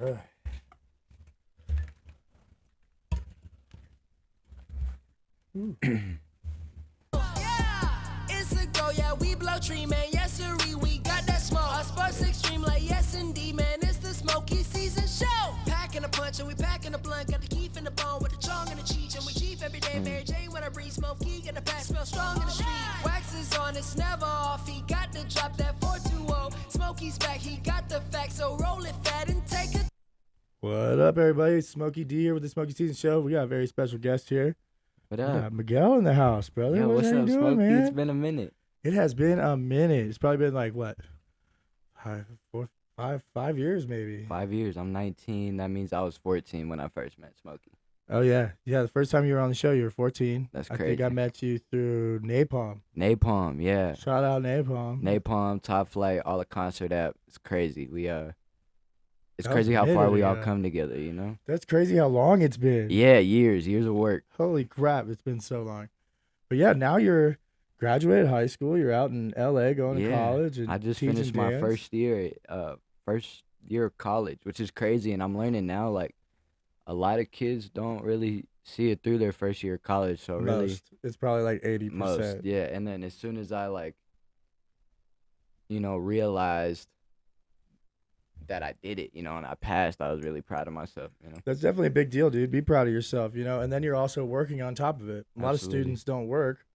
Alright. It's a go, yeah, we blow tree, man. Yes, sirree, we got that smoke. Our sports extreme, like yes, indeed, man. It's the Smokey season show. Packing a punch and we packing a blunt. Got the keef in the bone with the chong and the cheech. And we chief every day, Mary Jane when I breathe. Smokey, got the pack, smell strong in the street. Wax is on, it's never off. He got to drop that 420. Smokey's back, he got the facts. So roll it fat and take a. What up, everybody? Smokey D here with the Smokey Season Show. We got a very special guest here. What We up? got Miguel in the house, brother. Yo, what's how you up, doing, Smokey? man? It's been a minute. It has been a minute. It's probably been like what, 5 years maybe. 5 years. I'm 19. That means I was 14 when I first met Smokey. Oh yeah. The first time you were on the show, you were 14. That's I think I crazy. met you through Napalm. Napalm, yeah. Shout out Napalm. Napalm, Top Flight, all the concert app. It's crazy. It's That was crazy a how far minute we all ago. come together, you know? That's crazy how long it's been. Yeah, years of work. Holy crap, it's been so long. But yeah, now you're graduated high school. You're out in LA going to Yeah, college. And I just teaching finished my dance. first year of college, which is crazy. And I'm learning now, like, a lot of kids don't really see it through their first year of college. So really, Most. It's probably like 80%. most, yeah. And then as soon as I, like, realized that I did it, and I passed, I was really proud of myself, That's definitely a big deal, dude. Be proud of yourself, And then you're also working on top of it. A lot of Absolutely. students don't work.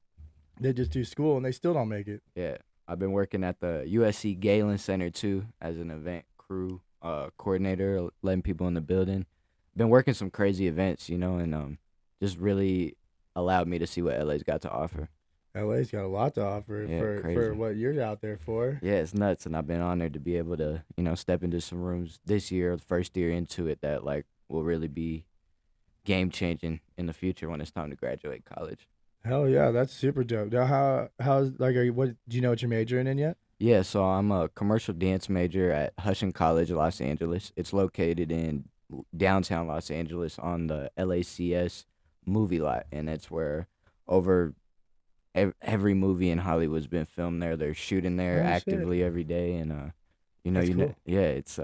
They just do school and they still don't make it. Yeah. I've been working at the USC Galen Center too as an event crew coordinator, letting people in the building. Been working some crazy events, and just really allowed me to see what LA's got to offer. LA's got a lot to offer Yeah, for crazy. what you're out there for. Yeah, it's nuts, and I've been honored to be able to, step into some rooms this year, the first year into it, that like will really be game changing in the future when it's time to graduate college. Hell yeah, that's super dope. Now, how's like, do you know what you're majoring in yet? Yeah, so I'm a commercial dance major at Husson College, Los Angeles. It's located in downtown Los Angeles on the LACS movie lot, and it's where over every movie in Hollywood's been filmed there. They're shooting there Oh, shit. actively every day, and That's cool. yeah, it's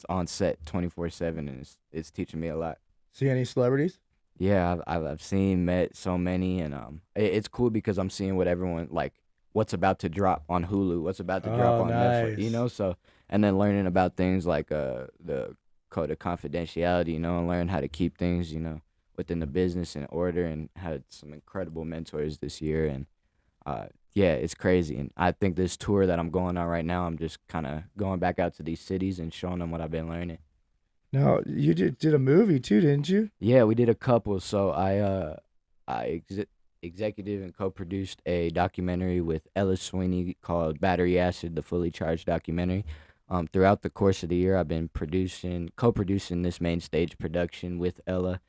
on set 24/7, and it's teaching me a lot. See any celebrities? Yeah, I've seen, met so many, and it's cool because I'm seeing what everyone like, what's about to drop on Hulu, what's about to drop Oh, on Netflix, nice. So, and then learning about things like the code of confidentiality, and learn how to keep things, within the business in order, and had some incredible mentors this year, and yeah, it's crazy, and I think this tour that I'm going on right now, I'm just kind of going back out to these cities and showing them what I've been learning. No, you did a movie too, didn't you? Yeah, we did a couple. So I executive and co-produced a documentary with Ella Sweeney called Battery Acid, the fully charged documentary. Throughout the course of the year, I've been co-producing this main stage production with Ella.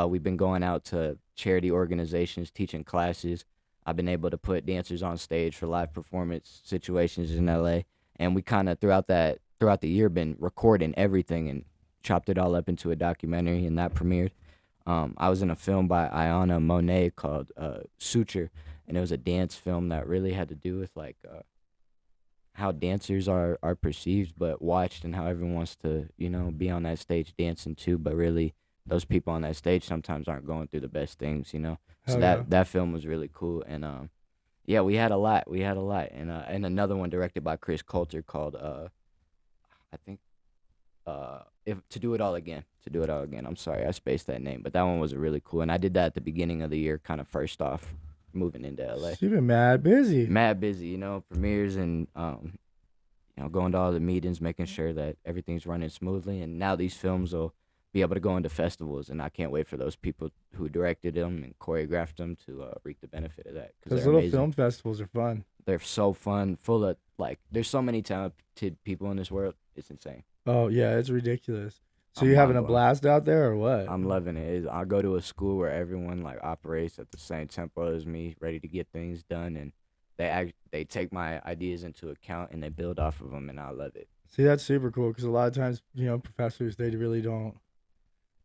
We've been going out to charity organizations, teaching classes. I've been able to put dancers on stage for live performance situations in LA, and we kind of throughout the year been recording everything and chopped it all up into a documentary, and that premiered. I was in a film by Ayana Monet called Suture, and it was a dance film that really had to do with like how dancers are perceived but watched, and how everyone wants to be on that stage dancing too, but really those people on that stage sometimes aren't going through the best things. So Hell yeah. that film was really cool, and yeah, we had a lot, and another one directed by Chris Coulter called I think if to do it all again. I'm sorry, I spaced that name, but that one was really cool, and I did that at the beginning of the year, kind of first off moving into LA. You've been mad busy. Mad busy, premieres, and going to all the meetings, making sure that everything's running smoothly, and now these films will be able to go into festivals, and I can't wait for those people who directed them and choreographed them to reap the benefit of that. Those they're little amazing. film festivals are fun. They're so fun, full of like. There's so many talented people in this world. It's insane. Oh yeah, it's ridiculous. So I'm you having a mind-blown. blast out there or what? I'm loving it. I go to a school where everyone like operates at the same tempo as me, ready to get things done, and they take my ideas into account and they build off of them, and I love it. See, that's super cool because a lot of times, professors, they really don't.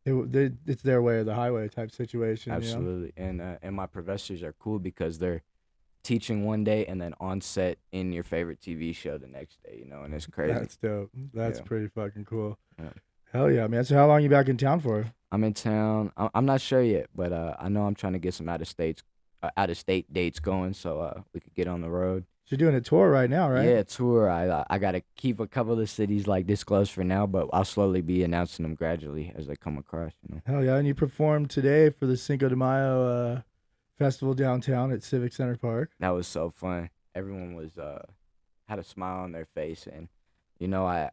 It's their way or the highway type situation. Absolutely, and my professors are cool because they're teaching one day and then on set in your favorite TV show the next day, and it's crazy. That's dope. That's Yeah. pretty fucking cool. Yeah. Hell yeah, man. So how long you back in town for? I'm in town. I'm not sure yet, but I know I'm trying to get some out of state dates going, so we could get on the road. So you're doing a tour right now, right? Yeah, tour. I gotta keep a couple of cities like disclosed for now, but I'll slowly be announcing them gradually as they come across. You know. Hell yeah. And you performed today for the Cinco de Mayo festival downtown at Civic Center Park. That was so fun. Everyone was had a smile on their face, and you know, I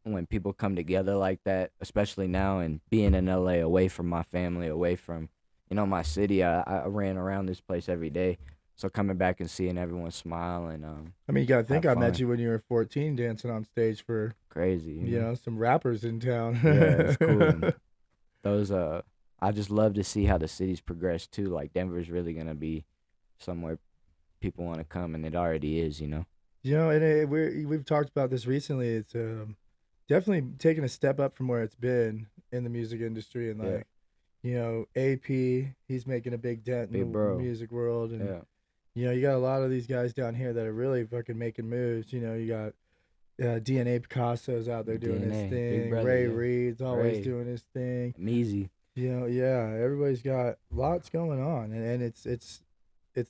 when people come together like that, especially now and being in LA, away from my family, away from my city, I ran around this place every day. So coming back and seeing everyone smile and I mean, you gotta think have I met fun, you when you were 14 dancing on stage for, crazy, some rappers in town. Yeah, it's cool. And those I just love to see how the city's progressed too. Like Denver's really gonna be somewhere people want to come, and it already is. And we've talked about this recently. It's definitely taken a step up from where it's been in the music industry, and Yeah, AP, he's making a big dent in big the bro. music world, and Yeah, you got a lot of these guys down here that are really fucking making moves. You got DNA Picasso's out there doing his DNA, big thing. brother. Ray Yeah, Reed's always Ray, doing his thing. Measy. Yeah, everybody's got lots going on, and it's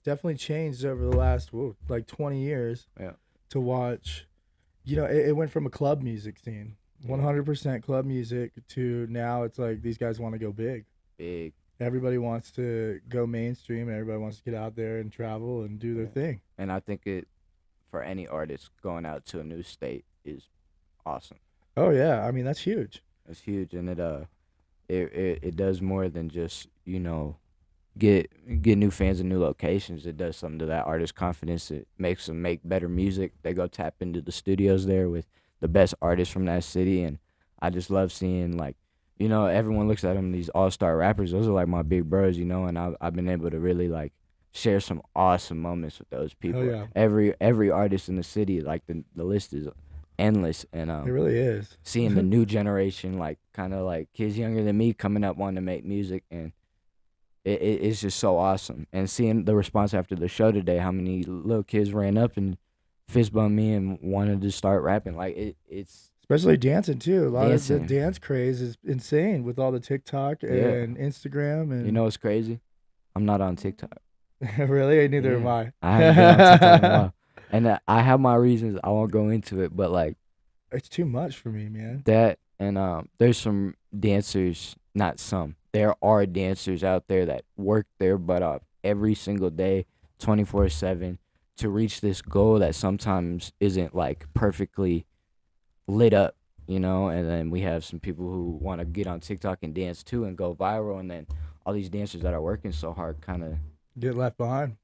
definitely changed over the last like 20 years Yeah, to watch. It went from a club music scene, yeah, 100% club music, to now it's like these guys want to go big. big. Everybody wants to go mainstream, and everybody wants to get out there and travel and do their Yeah, thing. and I think it for any artist going out to a new state is awesome. Oh yeah, I mean that's huge. It's huge, and it does more than just get new fans in new locations. It does something to that artist's confidence. It makes them make better music. They go tap into the studios there with the best artists from that city, and I just love seeing like, everyone looks at them, these all-star rappers. Those are like my big bros, and I've been able to really like share some awesome moments with those Hell people. yeah, Every artist in the city, like the list is endless, and it really is. seeing the new generation, like kind of like kids younger than me coming up wanting to make music, and it's just so awesome. And seeing the response after the show today, how many little kids ran up and fist bumped me and wanted to start rapping, like it's Especially dancing too. A lot of the dancing. dance craze is insane with all the TikTok Yeah, and Instagram you know what's crazy? I'm not on TikTok. really, neither am Yeah, I. I haven't been on TikTok in a while, and I have my reasons. I won't go into it, but like It's too much for me, man. that, and there's some dancers, not some. There are dancers out there that work their butt off every single day, 24/7, to reach this goal that sometimes isn't like perfectly lit up. And then we have some people who want to get on TikTok and dance too and go viral, and then all these dancers that are working so hard kind of Get left behind.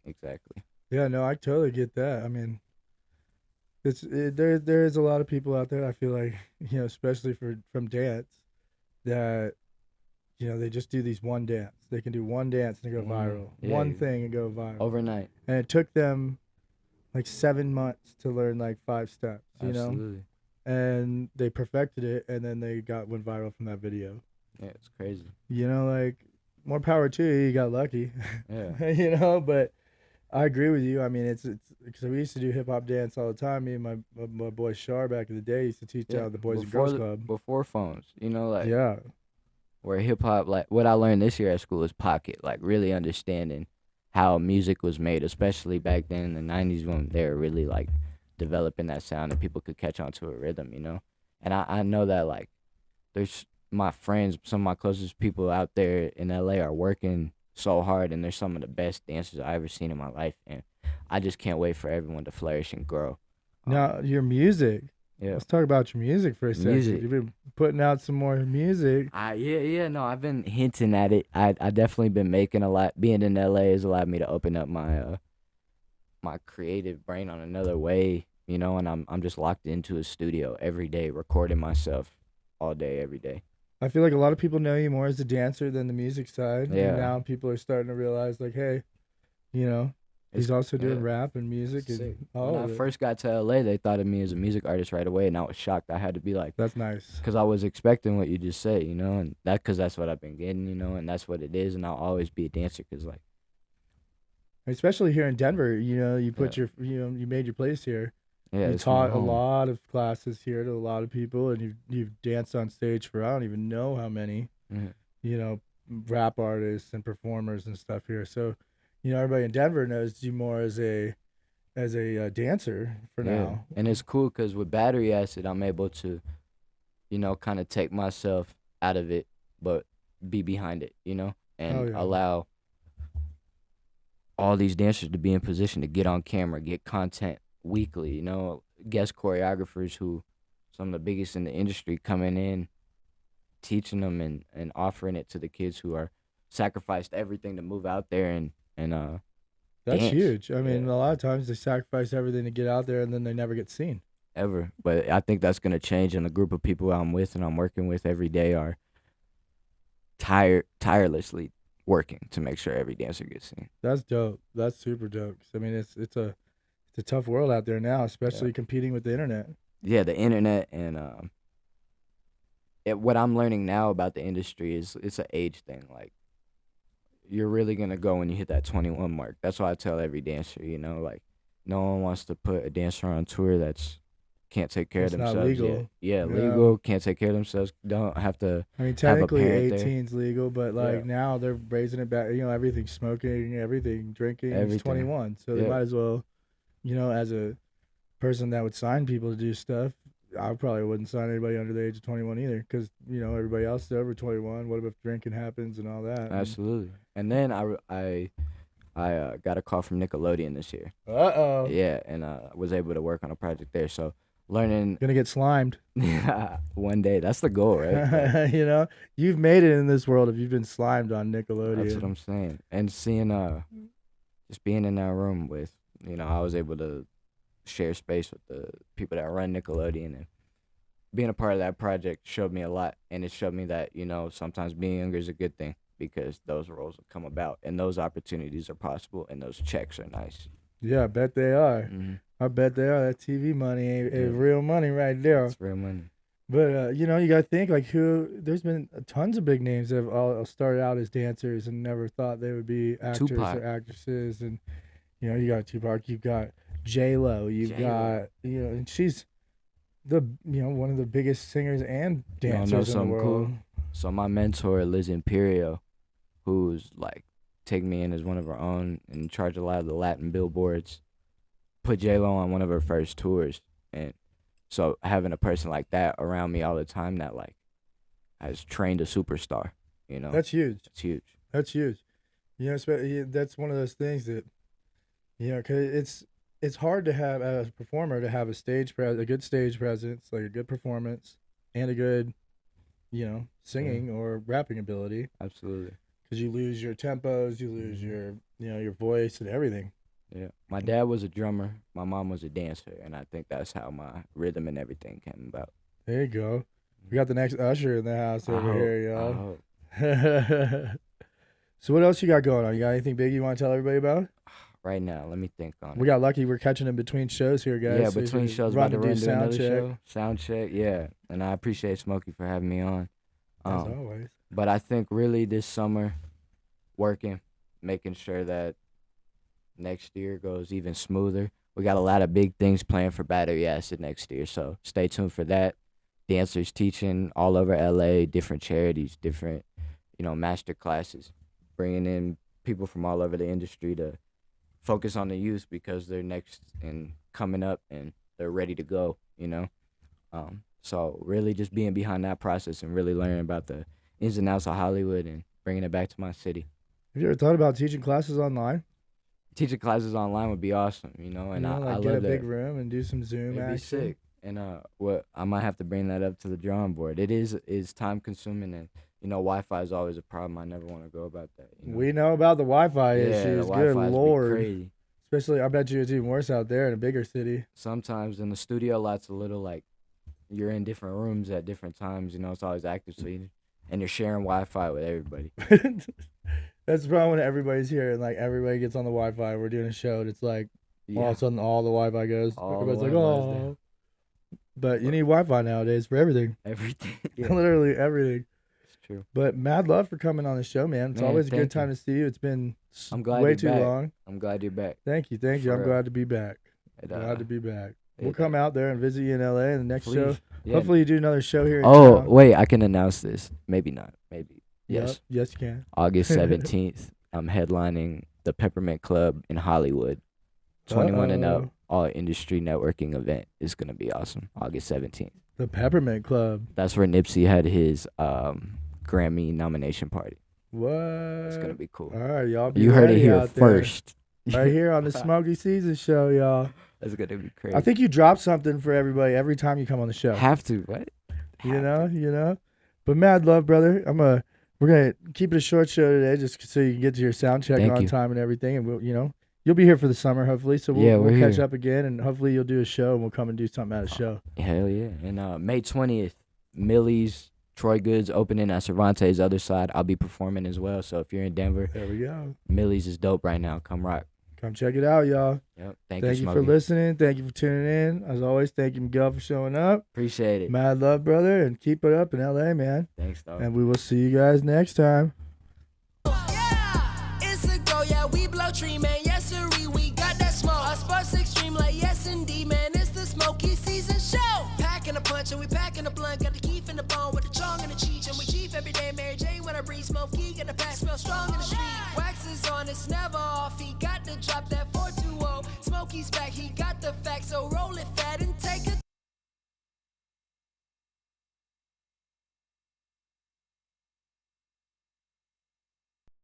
exactly. Yeah, no, I totally get that. I mean, there is a lot of people out there. I feel like especially from dance, that they just do these one dance. They can do one dance and go viral, Yeah, one thing and go viral. overnight. And it took them like 7 months to learn like 5 steps. Absolutely. And they perfected it, and then they went viral from that video. Yeah, it's crazy. Like more power to you. You got lucky. Yeah. But I agree with you. I mean, it's because we used to do hip hop dance all the time. Me and my boy Shar back in the day used to teach Yeah, out the Boys and Girls Club. before phones, like Yeah, where hip hop, like what I learned this year at school is pocket, like really understanding how music was made, especially back then in the '90s when they were really like developing that sound and people could catch on to a rhythm. And I know that like there's my friends, some of my closest people out there in LA are working so hard, and they're some of the best dancers I ever seen in my life, and I just can't wait for everyone to flourish and grow. now your music. Yeah. Let's talk about your music for a second. Music. You've been putting out some more music. Yeah, no, I've been hinting at it. I definitely been making a lot. Being in LA has allowed me to open up my creative brain on another way, and I'm just locked into a studio every day, recording myself all day, every day. I feel like a lot of people know you more as a dancer than the music side. Yeah. And now people are starting to realize, like, hey, he's It's also doing yeah, rap and music sick. and all When I of it. first got to LA, they thought of me as a music artist right away, and I was shocked. I had to be like, That's nice. because I was expecting what you just said, and because that's what I've been getting, and that's what it is, and I'll always be a dancer, because like, Especially here in Denver, you yeah, put your, you made your place here. Yeah, You it's my taught a home. lot of classes here to a lot of people, and you've danced on stage for I don't even know how many, Mhm. you know, rap artists and performers and stuff here. So, everybody in Denver knows you more as a dancer for Yeah, now. and it's cool because with battery acid, I'm able to, kind of take myself out of it, but be behind it, Oh and yeah, allow all these dancers to be in position to get on camera, get content weekly, guest choreographers who some of the biggest in the industry coming in, teaching them and offering it to the kids who are sacrificed everything to move out there and that's dance. huge. I Yeah, mean, a lot of times they sacrifice everything to get out there, and then they never get seen. ever. But I think that's gonna change, and the group of people I'm with and I'm working with every day are tirelessly working to make sure every dancer gets seen. That's dope. That's super dope. 'Cause, I mean, it's a tough world out there now, Yeah, especially competing with the internet. yeah. The internet and what I'm learning now about the industry is it's an age thing. Like you're really gonna go when you hit that 21 mark. That's why I tell every dancer, like no one wants to put a dancer on tour that's can't take care of It's not themselves yet. legal. Yeah, Yeah. legal, can't take care of themselves, don't have to I mean, have a technically parent there. 18's legal, but Yeah, like now they're raising it back. Everything smoking, everything drinking is everything. 21. So they Yeah, might as well, as a person that would sign people to do stuff, I probably wouldn't sign anybody under the age of 21 either, because everybody else is over 21. What if drinking happens and all that? And absolutely. And then I got a call from Nickelodeon this year. uh-oh, Yeah, and was able to work on a project there. So learning gonna get slimed. one day, that's the goal, right? Like, You've made it in this world if you've been slimed on that's what Nickelodeon. I'm saying. And seeing just being in that room with, I was able to share space with the people that run Nickelodeon, and being a part of that project showed me a lot, and it showed me that, sometimes being younger is a good thing because those roles will come about and those opportunities are possible and those checks are nice. Yeah, I bet they are. Mm-hmm. I bet they are. That TV money ain't Yeah, real money right there. it's real money. But you gotta think like who. There's been tons of big names that have all started out as dancers and never thought they would be actors Tupac, or actresses. And you got Tupac, you've got J Lo, you've J Lo. got and she's the one of the biggest singers and You wanna know dancers in the something world. cool? So my mentor, Liz Imperio, who's like take me in as one of her own and in charge of a lot of the Latin billboards, put J Lo on one of her first tours, and so having a person like that around me all the time that like has trained a superstar, That's huge. it's huge. That's huge. That's one of those things that 'cause it's hard to have as a performer to have a good stage presence, like a good performance, and a good Yeah, singing or rapping ability, absolutely. because you lose your tempos, you lose Hmm. your voice and everything. Yeah, my dad was a drummer, my mom was a dancer, and I think that's how my rhythm and everything came about. There you go. We got the next Usher in the house I over hope, here, I y'all. hope. So what else you got going on? You got anything big you want to tell everybody about? Right now, let me think on We it. got lucky. We're catching in between shows here, guys. Yeah, So between you shows, run about to to do run to sound another check show. Sound check, yeah. And I appreciate Smokey for having me on. as Um, always. but I think really this summer, working, making sure that next year goes even smoother. We got a lot of big things planned for Battery Acid next year, so stay tuned for that. Dancers teaching all over LA, different charities, different, master classes, bringing in people from all over the industry to focus on the youth because they're next and coming up and they're ready to go. So really just being behind that process and really learning about the ins and outs of Hollywood and bringing it back to my city. Have you ever thought about teaching classes online? Teaching classes online would be awesome, and I Like get a love big that. room and do some Zoom It'd be action. sick. And what I might have to bring that up to the drawing board. It is time consuming, and Wi-Fi is always a problem. I never want to go about that. We know about the Wi-Fi Yeah, the issues. Good Wi-Fi's be lord. crazy. Especially, I bet you it's even worse out there in a bigger city. Sometimes in the studio, lots a little like you're in different rooms at different times. It's always active, and you're sharing Wi-Fi with everybody. That's probably when everybody's here and like everybody gets on the Wi-Fi. We're doing a show and it's like all Yeah, of a sudden all the Wi-Fi goes. all the Everybody's like, Wi-Fi's there. oh. But you But need Wi-Fi nowadays for everything. everything. Yeah, Literally everything. it's true. But mad love for coming on the show, man. It's Man, always a good thank time you. to see you. It's been I'm glad way you're too back. long. I'm glad you're back. Thank you. I'm For real. glad to be back. And, Glad to be back. We'll come out there and visit you in LA in the next show. Please. Yeah. Hopefully you do another show here in Oh, town. wait, I can announce this. Maybe not. Maybe. Yep. Yes. Yes, you can. August 17th, I'm headlining the Peppermint Club in Hollywood. 21 and up, all industry networking event is going to be awesome. August 17th. The Peppermint Club. That's where Nipsey had his Grammy nomination party. What? It's going to be cool. All right, y'all. Be You heard it ready here out there. first. Right here on the Smokey Season Show, y'all. That's going to be crazy. I think you drop something for everybody every time you come on the show. Have to. What? You know. But mad love, brother. We're gonna keep it a short show today, just so you can get to your sound check Thank on you. time and everything. And you'll be here for the summer, hopefully. So we'll we're catch here. up again, and hopefully you'll do a show, and we'll come and do something at a show. Hell yeah. And May 20th, Millie's Troy Goods opening at Cervantes' other side. I'll be performing as well. So if you're in Denver, There we go. Millie's is dope right now. Come rock. Come check it out, y'all. Yep. Thank you, you Smokey. for listening. Thank you for tuning in. As always, thank you, Miguel, for showing up. Appreciate it. Mad love, brother, and keep it up in LA, man. Thanks, dog. And we will see you guys next time. Yeah, it's a go, yeah, we blow tree, man, yes sirree, we got that smoke. Our sports extreme, like yes indeed, man, it's the Smokey season show. Packing a punch and we packing a blunt, got the keef in the bone with the chong and the cheech, and we chief every day, Mary Jane when I breathe, Smokey, got the pack, smell strong in the street. Wax is on, it's never off, he got to drop that 420. Smokey's back, he got the facts, so roll it fat and take a